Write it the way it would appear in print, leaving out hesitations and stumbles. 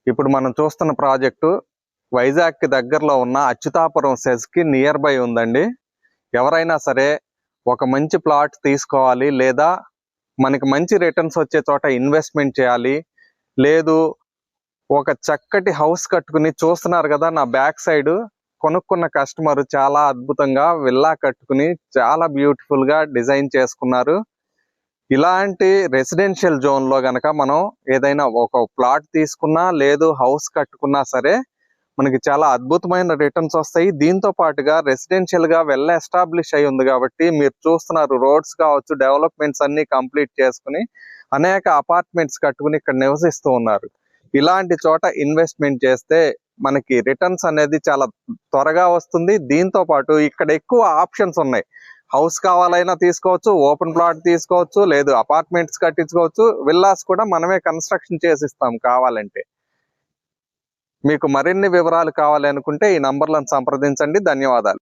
ఇప్పుడు మనం చూస్తున్న ప్రాజెక్టు వైజాగ్ కి దగ్గరలో ఉన్న అచ్యుతాపురం సెజ్ కి నియర్ బై ఉందండి. ఎవరైనా సరే ఒక మంచి ప్లాట్ తీసుకోవాలి, లేదా మనకి మంచి రిటర్న్స్ వచ్చే చోట ఇన్వెస్ట్మెంట్ చేయాలి, లేదు ఒక చక్కటి హౌస్ కట్టుకుని చూస్తున్నారు కదా నా బ్యాక్ సైడ్ కొనుక్కున్న కస్టమర్ చాలా అద్భుతంగా విల్లా కట్టుకుని చాలా బ్యూటిఫుల్ గా డిజైన్ చేసుకున్నారు. ఇలాంటి రెసిడెన్షియల్ జోన్ లో గనక మనం ఏదైనా ఒక ప్లాట్ తీసుకున్నా లేదు హౌస్ కట్టుకున్నా సరే మనకి చాలా అద్భుతమైన రిటర్న్స్ వస్తాయి. దీంతో పాటుగా రెసిడెన్షియల్ గా వెల్ ఎస్టాబ్లిష్ అయి ఉంది కాబట్టి మీరు చూస్తున్నారు రోడ్స్ కావచ్చు, డెవలప్మెంట్స్ అన్ని కంప్లీట్ చేసుకుని అనేక అపార్ట్మెంట్స్ కట్టుకుని ఇక్కడ నివసిస్తూ ఉన్నారు. ఇలాంటి చోట ఇన్వెస్ట్మెంట్ చేస్తే మనకి రిటర్న్స్ అనేది చాలా త్వరగా వస్తుంది. దీంతో పాటు ఇక్కడ ఎక్కువ ఆప్షన్స్ ఉన్నాయి. హౌస్ కావాలైనా తీసుకోవచ్చు, ఓపెన్ ప్లాట్ తీసుకోవచ్చు, లేదు అపార్ట్మెంట్స్ కట్టించుకోవచ్చు, విల్లాస్ కూడా మనమే కన్స్ట్రక్షన్ చేసి ఇస్తాం కావాలంటే. మీకు మరిన్ని వివరాలు కావాలి అనుకుంటే ఈ నంబర్లను సంప్రదించండి. ధన్యవాదాలు.